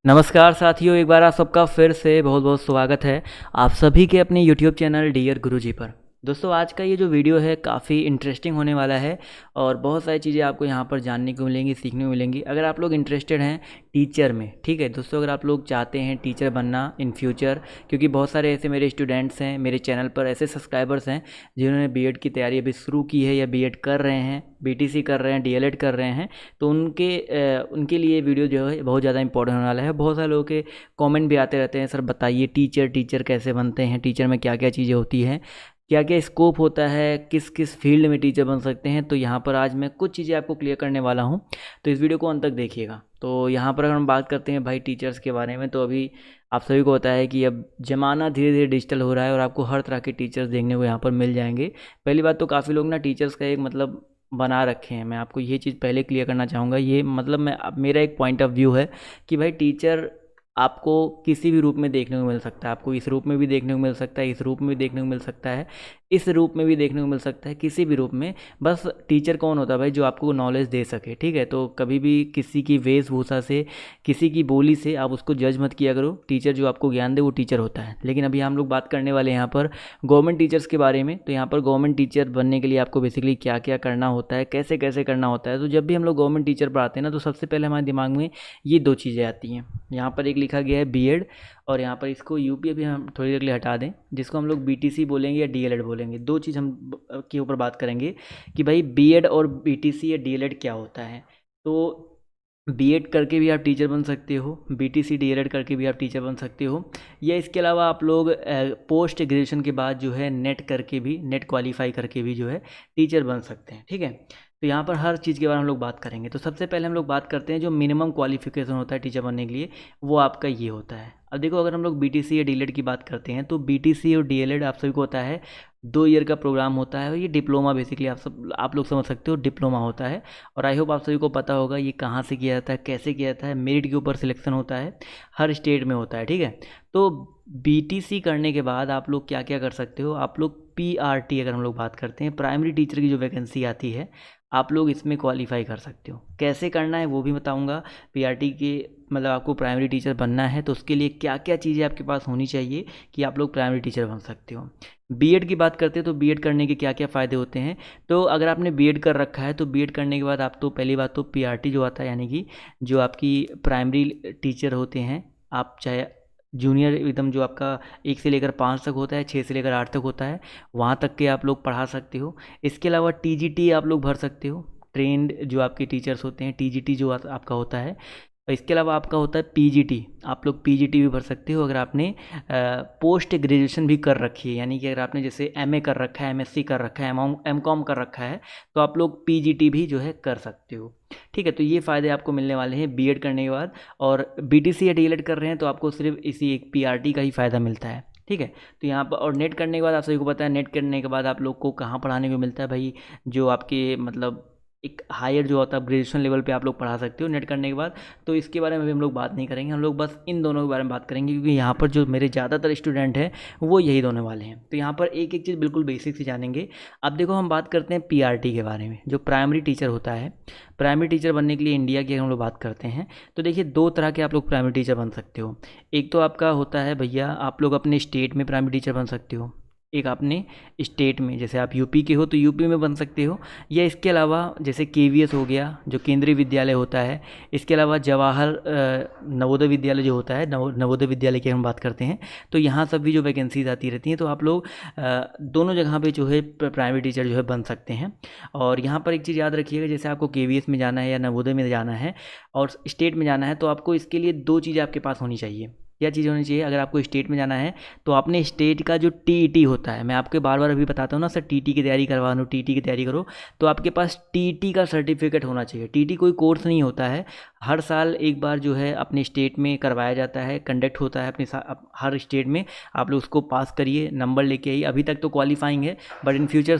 नमस्कार साथियों, एक बार आप सबका फिर से बहुत बहुत स्वागत है आप सभी के अपने YouTube चैनल डियर गुरुजी पर। दोस्तों, आज का ये जो वीडियो है काफ़ी इंटरेस्टिंग होने वाला है और बहुत सारी चीज़ें आपको यहाँ पर जानने को मिलेंगी, सीखने को मिलेंगी। अगर आप लोग इंटरेस्टेड हैं टीचर में, ठीक है दोस्तों, अगर आप लोग चाहते हैं टीचर बनना इन फ्यूचर, क्योंकि बहुत सारे ऐसे मेरे स्टूडेंट्स हैं, मेरे चैनल पर ऐसे सब्सक्राइबर्स हैं जिन्होंने बीएड की तैयारी अभी शुरू की है या बीएड कर रहे हैं, बीटीसी कर रहे हैं, डीएलएड कर रहे हैं, तो उनके लिए वीडियो जो है बहुत ज़्यादा इंपॉर्टेंट होने वाला है। बहुत सारे लोगों के कमेंट भी आते रहते हैं, सर बताइए टीचर कैसे बनते हैं, टीचर में क्या क्या चीज़ें होती हैं, क्या क्या स्कोप होता है, किस किस फील्ड में टीचर बन सकते हैं। तो यहाँ पर आज मैं कुछ चीज़ें आपको क्लियर करने वाला हूँ, तो इस वीडियो को अंत तक देखिएगा। तो यहाँ पर अगर हम बात करते हैं भाई टीचर्स के बारे में, तो अभी आप सभी को पता है कि अब ज़माना धीरे धीरे डिजिटल हो रहा है और आपको हर तरह के टीचर्स देखने को यहाँ पर मिल जाएंगे। पहली बात तो काफ़ी लोग ना टीचर्स का एक मतलब बना रखे हैं, मैं आपको ये चीज़ पहले क्लियर करना चाहूँगा। ये मतलब मैं अब मेरा एक पॉइंट ऑफ व्यू है कि भाई टीचर आपको किसी भी रूप में देखने को मिल सकता है। आपको इस रूप में भी देखने को मिल सकता है, इस रूप में भी देखने को मिल सकता है, इस रूप में भी देखने को मिल सकता है, किसी भी रूप में। बस टीचर कौन होता है भाई, जो आपको नॉलेज दे सके, ठीक है। तो कभी भी किसी की वेशभूषा से, किसी की बोली से आप उसको जज मत किया करो। टीचर जो आपको ज्ञान दे वो टीचर होता है। लेकिन अभी हम लोग बात करने वाले हैं यहाँ पर गवर्नमेंट टीचर्स के बारे में। तो यहाँ पर गवर्नमेंट टीचर बनने के लिए आपको बेसिकली क्या क्या करना होता है, कैसे कैसे करना होता है। तो जब भी हम लोग गवर्नमेंट टीचर पर आते हैं ना, तो सबसे पहले हमारे दिमाग में ये दो चीज़ें आती हैं। यहाँ पर एक लिखा गया है बीएड, और यहाँ पर इसको यूपी अभी हम थोड़ी देर के लिए हटा दें, जिसको हम लोग बीटीसी बोलेंगे या डीएलएड बोलेंगे। दो चीज़ हम के ऊपर बात करेंगे कि भाई बीएड और बीटीसी या डीएलएड क्या होता है। तो बीएड करके भी आप टीचर बन सकते हो, बीटीसी डीएलएड करके भी आप टीचर बन सकते हो, या इसके अलावा आप लोग पोस्ट ग्रेजुएशन के बाद जो है नेट करके भी, नेट क्वालिफाई करके भी जो है टीचर बन सकते हैं, ठीक है। तो यहाँ पर हर चीज़ के बारे में हम लोग बात करेंगे। तो सबसे पहले हम लोग बात करते हैं जो मिनिमम क्वालिफिकेशन होता है टीचर बनने के लिए, वो आपका ये होता है। अब देखो, अगर हम लोग बीटीसी या डीएलएड की बात करते हैं, तो बीटीसी और डीएलएड आप सभी को होता है 2 ईयर का प्रोग्राम होता है। ये डिप्लोमा बेसिकली आप लोग समझ सकते हो, डिप्लोमा होता है। और आई होप आप सभी को पता होगा ये कहाँ से किया जाता है, कैसे किया जाता है। मेरिट के ऊपर सिलेक्शन होता है, हर स्टेट में होता है, ठीक है। तो बीटीसी करने के बाद आप लोग क्या क्या कर सकते हो, आप लोग पीआरटी, अगर हम लोग बात करते हैं प्राइमरी टीचर की जो वैकेंसी आती है, आप लोग इसमें क्वालिफाई कर सकते हो। कैसे करना है वो भी बताऊंगा। पीआरटी के मतलब आपको प्राइमरी टीचर बनना है तो उसके लिए क्या क्या चीज़ें आपके पास होनी चाहिए कि आप लोग प्राइमरी टीचर बन सकते हो। बीएड की बात करते हैं तो बीएड करने के क्या क्या फ़ायदे होते हैं। तो अगर आपने बीएड कर रखा है तो बीएड करने के बाद आप तो पहली बात तो पीआरटी जो आता है, यानी कि जो आपकी प्राइमरी टीचर होते हैं, आप चाहे जूनियर एकदम जो आपका 1 से लेकर 5 तक होता है, 6 से लेकर 8 तक होता है, वहाँ तक के आप लोग पढ़ा सकते हो। इसके अलावा टीजीटी आप लोग भर सकते हो, ट्रेंड जो आपके टीचर्स होते हैं, टीजीटी जो आपका होता है। इसके अलावा आपका होता है पीजीटी, आप लोग पीजीटी भी भर सकते हो अगर आपने पोस्ट ग्रेजुएशन भी कर रखी है, यानी कि अगर आपने जैसे एमए कर रखा है, एमएससी कर रखा है, एमकॉम कर रखा है, तो आप लोग पीजीटी भी जो है कर सकते हो, ठीक है। तो ये फ़ायदे आपको मिलने वाले हैं बीएड करने के बाद। और बीटीसी या डीएलएड कर रहे हैं तो आपको सिर्फ इसी एक पीआरटी का ही फ़ायदा मिलता है, ठीक है। तो यहाँ पर और नेट करने के बाद आप सभी को पता है, नेट करने के बाद आप लोग को कहाँ पढ़ाने को मिलता है भाई, जो आपके मतलब एक हायर जो होता है ग्रेजुएशन लेवल पे आप लोग पढ़ा सकते हो नेट करने के बाद। तो इसके बारे में भी हम लोग बात नहीं करेंगे, हम लोग बस इन दोनों के बारे में बात करेंगे, क्योंकि यहाँ पर जो मेरे ज़्यादातर स्टूडेंट हैं वो यही होने वाले हैं। तो यहाँ पर एक एक चीज़ बिल्कुल बेसिक से जानेंगे। अब देखो, हम बात करते हैं पीआरटी के बारे में, जो प्राइमरी टीचर होता है। प्राइमरी टीचर बनने के लिए इंडिया की हम लोग बात करते हैं तो देखिए, 2 तरह के आप लोग प्राइमरी टीचर बन सकते हो। एक तो आपका होता है भैया, आप लोग अपने स्टेट में प्राइमरी टीचर बन सकते हो। एक आपने स्टेट में, जैसे आप यूपी के हो तो यूपी में बन सकते हो, या इसके अलावा जैसे केवीएस हो गया जो केंद्रीय विद्यालय होता है, इसके अलावा जवाहर नवोदय विद्यालय जो होता है, नवोदय विद्यालय की हम बात करते हैं, तो यहाँ सब भी जो वैकेंसीज आती रहती हैं। तो आप लोग दोनों जगह पे जो है प्राइमरी टीचर जो है बन सकते हैं। और यहाँ पर एक चीज़ याद रखिएगा, जैसे आपको केवीएस में जाना है या नवोदय में जाना है और स्टेट में जाना है, तो आपको इसके लिए 2 चीज़ें आपके पास होनी चाहिए। क्या चीज़ होनी चाहिए? अगर आपको स्टेट में जाना है तो आपने स्टेट का जो टीईटी होता है, मैं आपके बार बार अभी बताता हूँ ना सर, टीटी की तैयारी करवा लो, टीटी की तैयारी करो, तो आपके पास टीटी का सर्टिफिकेट होना चाहिए। टीटी कोई कोर्स नहीं होता है, हर साल एक बार जो है अपने स्टेट में करवाया जाता है, कंडक्ट होता है अपने हर स्टेट में। आप लोग उसको पास करिए, नंबर लेके आइए। अभी तक तो क्वालिफाइंग है, बट इन फ्यूचर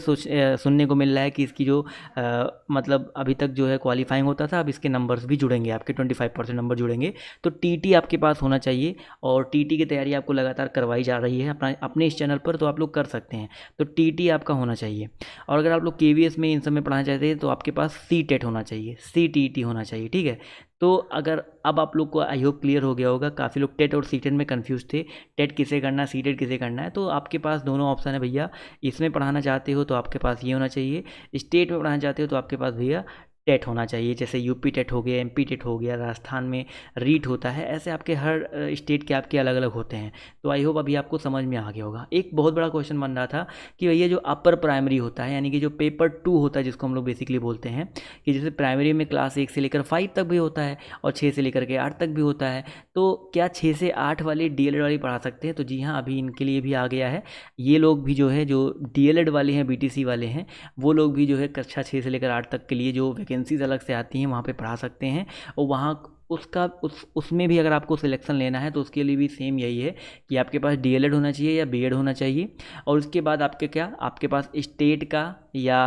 सुनने को मिल रहा है कि इसकी जो मतलब अभी तक जो है क्वालिफाइंग होता था, अब इसके नंबर्स भी जुड़ेंगे, आपके 25% नंबर जुड़ेंगे। तो टीटी आपके पास होना चाहिए और टीटी की तैयारी आपको लगातार करवाई जा रही है अपने इस चैनल पर, तो आप लोग कर सकते हैं। तो टीटी आपका होना चाहिए। और अगर आप लोग केवीएस में इन सब में पढ़ाना चाहते हैं तो आपके पास सीटेट होना चाहिए, सीटीईटी होना चाहिए, ठीक है। तो अगर अब आप लोग को आई होप क्लियर हो गया होगा, काफ़ी लोग टेट और सीटेट में कंफ्यूज थे, टेट किसे करना है, सीटेट किसे करना है। तो आपके पास दोनों ऑप्शन है भैया, इसमें पढ़ाना चाहते हो तो आपके पास ये होना चाहिए, स्टेट में पढ़ाना चाहते हो तो आपके पास भैया टेट होना चाहिए। जैसे यूपी टेट हो गया, एमपी टेट हो गया, राजस्थान में रीट होता है, ऐसे आपके हर स्टेट के आपके अलग अलग होते हैं। तो आई होप अभी आपको समझ में आ गया होगा। एक बहुत बड़ा क्वेश्चन बन रहा था कि भैया जो अपर प्राइमरी होता है, यानी कि जो पेपर 2 होता है, जिसको हम लोग बेसिकली बोलते हैं, कि जैसे प्राइमरी में क्लास 1 से लेकर 5 तक भी होता है और 6 से लेकर के 8 तक भी होता है, तो क्या 6 से 8 वाले डीएलएड वाले पढ़ा सकते हैं? तो जी हाँ, अभी इनके लिए भी आ गया है। ये लोग भी जो है, जो डीएलएड वाले हैं, बीटीसी वाले हैं, वो लोग भी जो है कक्षा 6 से लेकर 8 तक के लिए जो वैकेंसीज अलग से आती हैं वहाँ पे पढ़ा सकते हैं। और वहाँ उसमें भी अगर आपको सिलेक्शन लेना है तो उसके लिए भी सेम यही है कि आपके पास डीएलएड होना चाहिए या बीएड होना चाहिए। और उसके बाद आपके पास स्टेट का या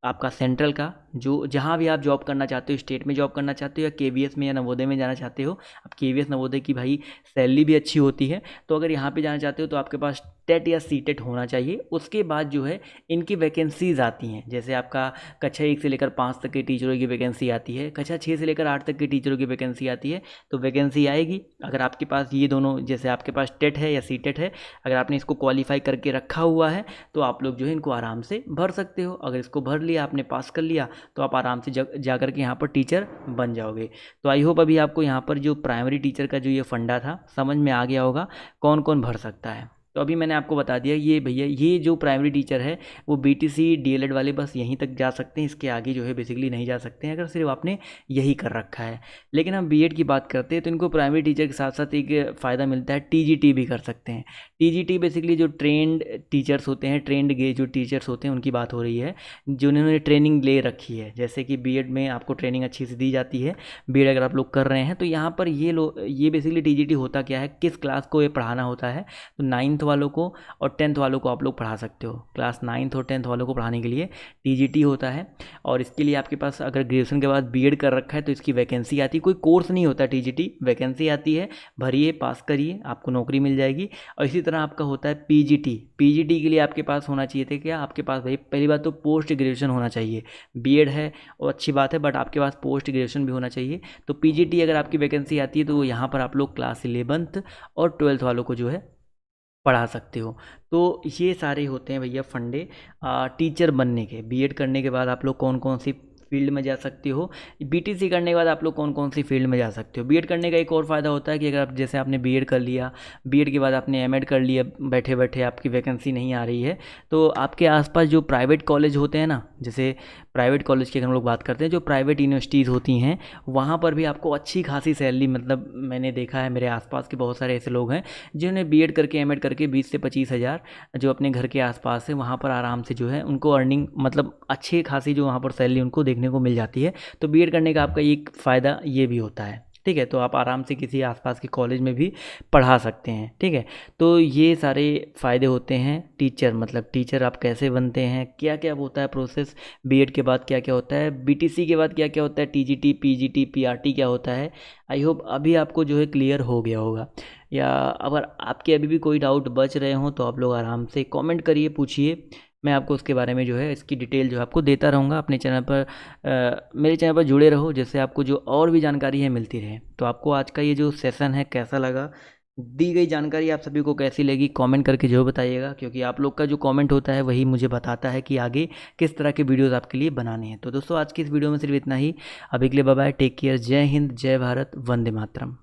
आपका सेंट्रल का, जो जहाँ भी आप जॉब करना चाहते हो, स्टेट में जॉब करना चाहते हो या केवीएस में या नवोदय में जाना चाहते हो। अब केवीएस नवोदय की भाई सैलरी भी अच्छी होती है, तो अगर यहाँ पे जाना चाहते हो तो आपके पास टेट या सीटेट होना चाहिए। उसके बाद जो है इनकी वैकेंसीज आती हैं, जैसे आपका कक्षा 1 से लेकर 5 तक के टीचरों की वैकेंसी आती है, कक्षा 6 से लेकर 8 तक के टीचरों की वैकेंसी आती है। तो वैकेंसी आएगी, अगर आपके पास ये दोनों, जैसे आपके पास टेट है या सीटेट है, अगर आपने इसको क्वालिफाई करके रखा हुआ है तो आप लोग जो है इनको आराम से भर सकते हो। अगर इसको भर लिया, आपने पास कर लिया, तो आप आराम से जा कर के यहाँ पर टीचर बन जाओगे। तो आई होप अभी आपको यहाँ पर जो प्राइमरी टीचर का जो ये फंडा था समझ में आ गया होगा, कौन कौन भर सकता है। तो अभी मैंने आपको बता दिया, ये भैया ये जो प्राइमरी टीचर है वो बीटीसी डीएलएड वाले बस यहीं तक जा सकते हैं, इसके आगे जो है बेसिकली नहीं जा सकते हैं, अगर सिर्फ आपने यही कर रखा है। लेकिन हम बीएड की बात करते हैं तो इनको प्राइमरी टीचर के साथ साथ एक फ़ायदा मिलता है, टीजीटी भी कर सकते हैं। टीजीटी बेसिकली जो ट्रेंड टीचर्स होते हैं, ट्रेंड गेज जो टीचर्स होते हैं उनकी बात हो रही है, जिन्होंने ट्रेनिंग ले रखी है। जैसे कि बीएड में आपको ट्रेनिंग अच्छी से दी जाती है, बीएड अगर आप लोग कर रहे हैं तो यहाँ पर ये बेसिकली टीजीटी होता क्या है, किस क्लास को ये पढ़ाना होता है, तो 9th वालों को और 10th वालों को आप लोग पढ़ा सकते हो। क्लास 9th और 10th वालों को पढ़ाने के लिए टीजीटी होता है। और इसके लिए आपके पास अगर ग्रेजुएशन के बाद बीएड कर रखा है तो इसकी वैकेंसी आती है, कोई कोर्स नहीं होता, टीजीटी वैकेंसी आती है, भरिए, पास करिए, आपको नौकरी मिल जाएगी। और इसी तरह आपका होता है पीजीटी। पीजीटी के लिए आपके पास होना चाहिए थे क्या, आपके पास भाई पहली बात तो पोस्ट ग्रेजुएशन होना चाहिए। बीएड है और अच्छी बात है, बट आपके पास पोस्ट ग्रेजुएशन भी होना चाहिए। तो पीजीटी अगर आपकी वैकेंसी आती है तो यहाँ पर आप लोग क्लास 11th और 12th वालों को जो है पढ़ा सकते हो। तो ये सारे होते हैं भैया फंडे टीचर बनने के। बीएड करने के बाद आप लोग कौन कौन सी फील्ड में जा सकते हो, बीटीसी करने के बाद आप लोग कौन कौन सी फील्ड में जा सकते हो। बीएड करने का एक और फ़ायदा होता है कि अगर आप, जैसे आपने बीएड कर लिया, बीएड के बाद आपने एमएड कर लिया, बैठे बैठे आपकी वैकेंसी नहीं आ रही है, तो आपके आसपास जो प्राइवेट कॉलेज होते हैं ना, जैसे प्राइवेट कॉलेज की हम लोग बात करते हैं, जो प्राइवेट यूनिवर्सिटीज़ होती हैं, वहाँ पर भी आपको अच्छी खासी सैलरी, मतलब मैंने देखा है, मेरे आसपास के बहुत सारे ऐसे लोग हैं जिन्होंने बीएड करके एमएड करके 20 से 25 हज़ार जो अपने घर के आसपास है वहाँ पर आराम से जो है उनको अर्निंग, मतलब अच्छी खासी जो वहाँ पर सैलरी उनको देखने को मिल जाती है। तो बीएड करने का आपका एक फ़ायदा ये भी होता है, ठीक है। तो आप आराम से किसी आसपास के कॉलेज में भी पढ़ा सकते हैं, ठीक है। तो ये सारे फ़ायदे होते हैं टीचर, मतलब टीचर आप कैसे बनते हैं, क्या क्या होता है प्रोसेस, बीएड के बाद क्या क्या होता है, बीटीसी के बाद क्या क्या होता है, टीजीटी, पीजीटी, पीआरटी क्या होता है। आई होप अभी आपको जो है क्लियर हो गया होगा। या अगर आपके अभी भी कोई डाउट बच रहे हों तो आप लोग आराम से कमेंट करिए, पूछिए, मैं आपको उसके बारे में जो है इसकी डिटेल जो है आपको देता रहूँगा। अपने चैनल पर मेरे चैनल पर जुड़े रहो, जिससे आपको जो और भी जानकारी है मिलती रहे। तो आपको आज का ये जो सेशन है कैसा लगा, दी गई जानकारी आप सभी को कैसी लगी, कमेंट करके जो बताइएगा, क्योंकि आप लोग का जो कमेंट होता है वही मुझे बताता है कि आगे किस तरह के वीडियोस आपके लिए बनाने हैं। तो दोस्तों आज की इस वीडियो में सिर्फ इतना ही, अभी के लिए बाय बाय, टेक केयर, जय हिंद, जय भारत, वंदे मातरम।